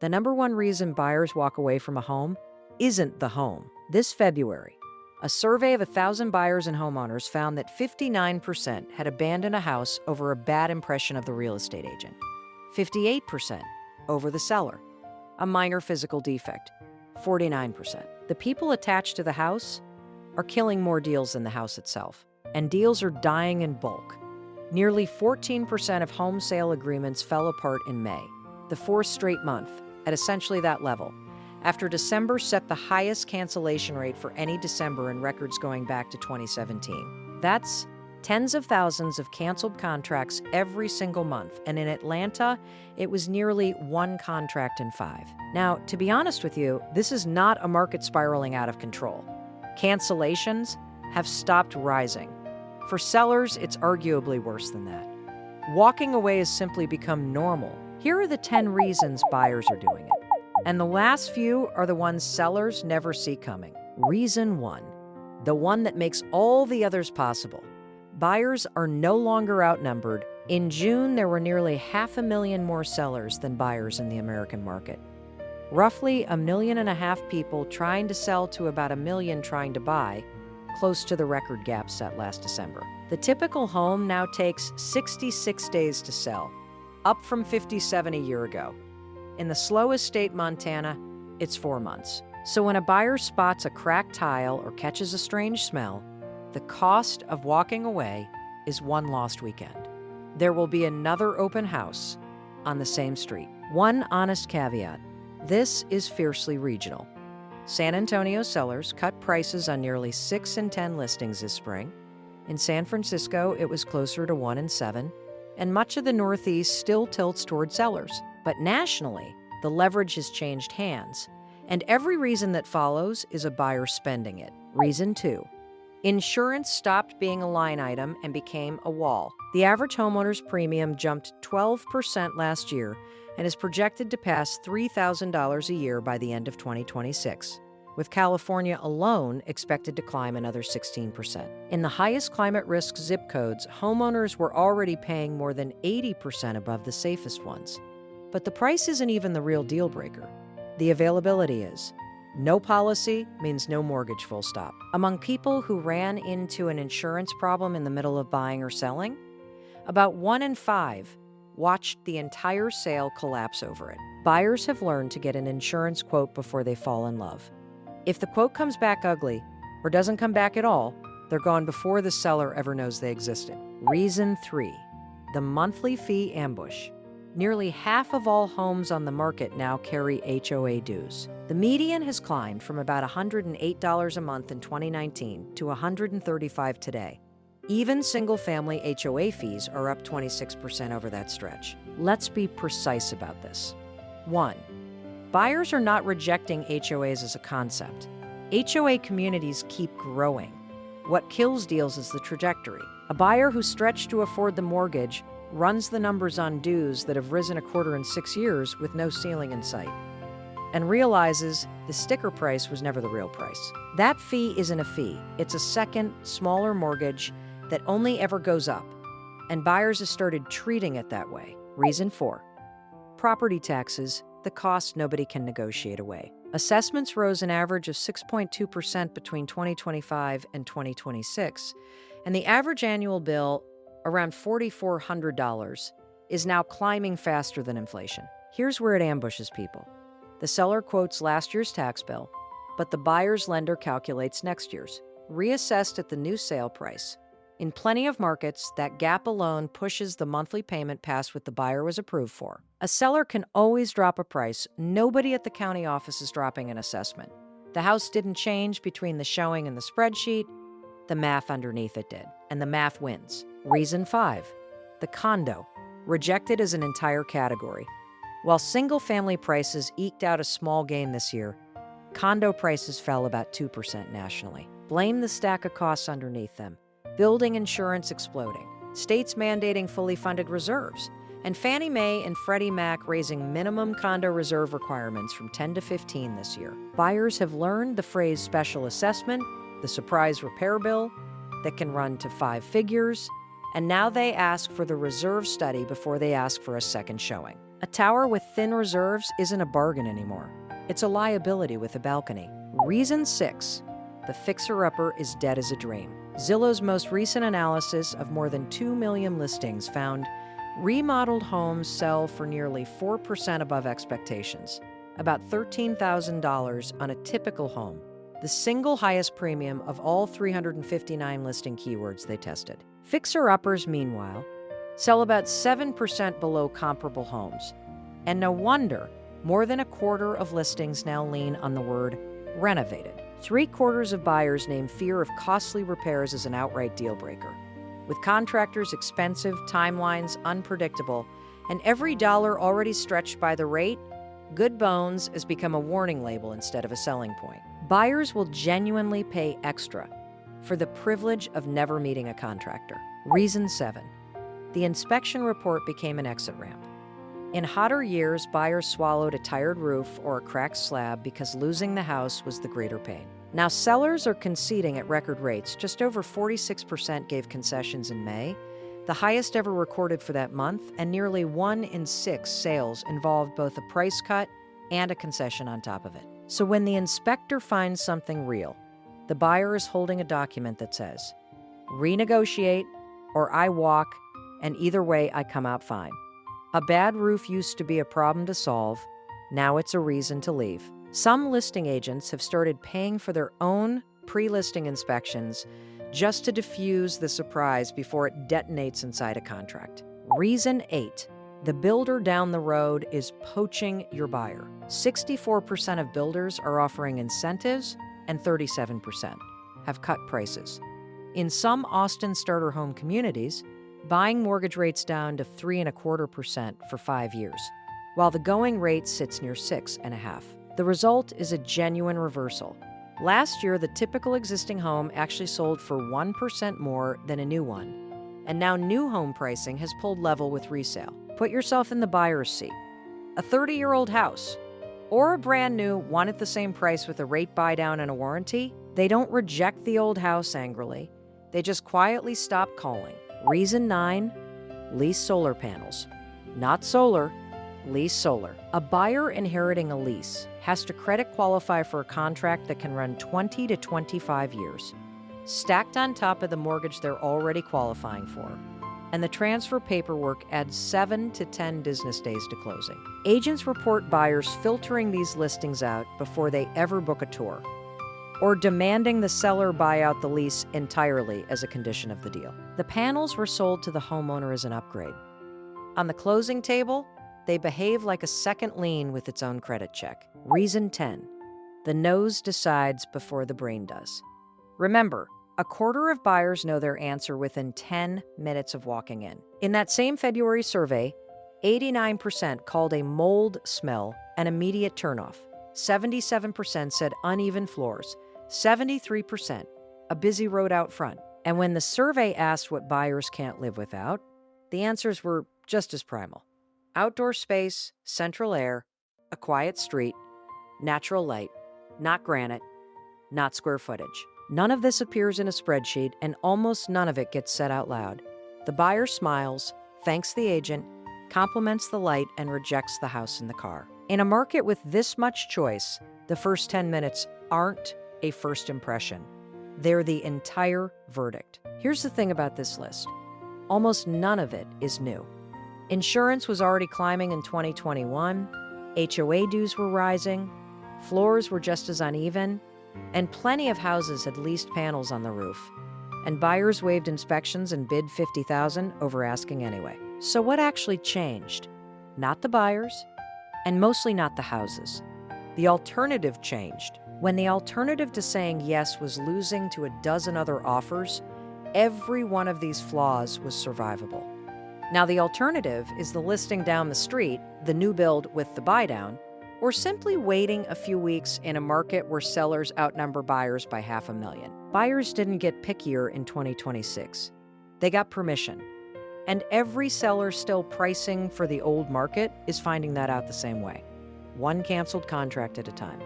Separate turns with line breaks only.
The number one reason buyers walk away from a home isn't the home. This February, a survey of 1,000 buyers and homeowners found that 59% had abandoned a house over a bad impression of the real estate agent, 58% over the seller, a minor physical defect, 49%. The people attached to the house are killing more deals than the house itself, and deals are dying in bulk. Nearly 14% of home sale agreements fell apart in May, the fourth straight month, at essentially that level, after December set the highest cancellation rate for any December in records going back to 2017. That's tens of thousands of canceled contracts every single month, and in Atlanta, it was nearly one contract in 5. Now, to be honest with you, this is not a market spiraling out of control. Cancellations have stopped rising. For sellers, it's arguably worse than that. Walking away has simply become normal. Here are the 10 reasons buyers are doing it. And the last few are the ones sellers never see coming. Reason 1, the one that makes all the others possible. Buyers are no longer outnumbered. In June, there were nearly 500,000 more sellers than buyers in the American market. Roughly 1.5 million people trying to sell to about 1 million trying to buy, close to the record gap set last December. The typical home now takes 66 days to sell, up from 57 a year ago. In the slowest state, Montana, it's 4 months. So when a buyer spots a cracked tile or catches a strange smell, the cost of walking away is one lost weekend. There will be another open house on the same street. One honest caveat: this is fiercely regional. San Antonio sellers cut prices on nearly 6 in 10 listings this spring. In San Francisco, it was closer to 1 in 7, and much of the Northeast still tilts toward sellers. But nationally, the leverage has changed hands, and every reason that follows is a buyer spending it. Reason 2, insurance stopped being a line item and became a wall. The average homeowner's premium jumped 12% last year and is projected to pass $3,000 a year by the end of 2026, with California alone expected to climb another 16%. In the highest climate risk zip codes, homeowners were already paying more than 80% above the safest ones. But the price isn't even the real deal breaker. The availability is. No policy means no mortgage, full stop. Among people who ran into an insurance problem in the middle of buying or selling, about 1 in 5 watched the entire sale collapse over it. Buyers have learned to get an insurance quote before they fall in love. If the quote comes back ugly or doesn't come back at all, they're gone before the seller ever knows they existed. Reason 3, the monthly fee ambush. Nearly half of all homes on the market now carry HOA dues. The median has climbed from about $108 a month in 2019 to $135 today. Even single-family HOA fees are up 26% over that stretch. Let's be precise about this. 1, buyers are not rejecting HOAs as a concept. HOA communities keep growing. What kills deals is the trajectory. A buyer who's stretched to afford the mortgage runs the numbers on dues that have risen a quarter in 6 years with no ceiling in sight, and realizes the sticker price was never the real price. That fee isn't a fee. It's a second, smaller mortgage that only ever goes up, and buyers have started treating it that way. Reason 4, property taxes, the cost nobody can negotiate away. Assessments rose an average of 6.2% between 2025 and 2026, and the average annual bill, around $4,400, is now climbing faster than inflation. Here's where it ambushes people. The seller quotes last year's tax bill, but the buyer's lender calculates next year's, reassessed at the new sale price. In plenty of markets, that gap alone pushes the monthly payment past what the buyer was approved for. A seller can always drop a price. Nobody at the county office is dropping an assessment. The house didn't change between the showing and the spreadsheet. The math underneath it did, and the math wins. Reason 5, the condo, rejected as an entire category. While single-family prices eked out a small gain this year, condo prices fell about 2% nationally. Blame the stack of costs underneath them. Building insurance exploding, states mandating fully funded reserves, and Fannie Mae and Freddie Mac raising minimum condo reserve requirements from 10 to 15 this year. Buyers have learned the phrase special assessment, the surprise repair bill that can run to 5 figures, and now they ask for the reserve study before they ask for a second showing. A tower with thin reserves isn't a bargain anymore. It's a liability with a balcony. Reason 6. The fixer-upper is dead as a dream. Zillow's most recent analysis of more than 2 million listings found remodeled homes sell for nearly 4% above expectations, about $13,000 on a typical home, the single highest premium of all 359 listing keywords they tested. Fixer-uppers, meanwhile, sell about 7% below comparable homes. And no wonder more than a quarter of listings now lean on the word renovated. 3/4 of buyers name fear of costly repairs as an outright deal breaker. With contractors expensive, timelines unpredictable, and every dollar already stretched by the rate, good bones has become a warning label instead of a selling point. Buyers will genuinely pay extra for the privilege of never meeting a contractor. Reason 7. The inspection report became an exit ramp. In hotter years, buyers swallowed a tired roof or a cracked slab because losing the house was the greater pain. Now, sellers are conceding at record rates. Just over 46% gave concessions in May, the highest ever recorded for that month, and nearly 1 in 6 sales involved both a price cut and a concession on top of it. So when the inspector finds something real, the buyer is holding a document that says, renegotiate or I walk, and either way I come out fine. A bad roof used to be a problem to solve. Now it's a reason to leave. Some listing agents have started paying for their own pre-listing inspections just to diffuse the surprise before it detonates inside a contract. Reason 8. The builder down the road is poaching your buyer. 64% of builders are offering incentives, and 37% have cut prices. In some Austin starter home communities, buying mortgage rates down to 3.25% for 5 years, while the going rate sits near 6.5%. The result is a genuine reversal. Last year, the typical existing home actually sold for 1% more than a new one, and now new home pricing has pulled level with resale. Put yourself in the buyer's seat. A 30-year-old house or a brand new one at the same price with a rate buy down and a warranty, they don't reject the old house angrily. They just quietly stop calling. Reason 9, lease solar panels. Not solar, lease solar. A buyer inheriting a lease has to credit qualify for a contract that can run 20 to 25 years, stacked on top of the mortgage they're already qualifying for. And the transfer paperwork adds 7 to 10 business days to closing. Agents report buyers filtering these listings out before they ever book a tour, or demanding the seller buy out the lease entirely as a condition of the deal. The panels were sold to the homeowner as an upgrade. On the closing table, they behave like a second lien with its own credit check. Reason 10. The nose decides before the brain does. Remember, a quarter of buyers know their answer within 10 minutes of walking in. In that same February survey, 89% called a mold smell an immediate turnoff. 77% said uneven floors. 73% a busy road out front. And when the survey asked what buyers can't live without, the answers were just as primal. Outdoor space, central air, a quiet street, natural light, not granite, not square footage. None of this appears in a spreadsheet, and almost none of it gets said out loud. The buyer smiles, thanks the agent, compliments the light, and rejects the house and the car. In a market with this much choice, the first 10 minutes aren't a first impression. They're the entire verdict. Here's the thing about this list. Almost none of it is new. Insurance was already climbing in 2021, HOA dues were rising, floors were just as uneven, and plenty of houses had leased panels on the roof. And buyers waived inspections and bid $50,000 over asking anyway. So what actually changed? Not the buyers, and mostly not the houses. The alternative changed. When the alternative to saying yes was losing to a dozen other offers, every one of these flaws was survivable. Now, the alternative is the listing down the street, the new build with the buy down, or simply waiting a few weeks in a market where sellers outnumber buyers by 500,000. Buyers didn't get pickier in 2026. They got permission. And every seller still pricing for the old market is finding that out the same way. One canceled contract at a time.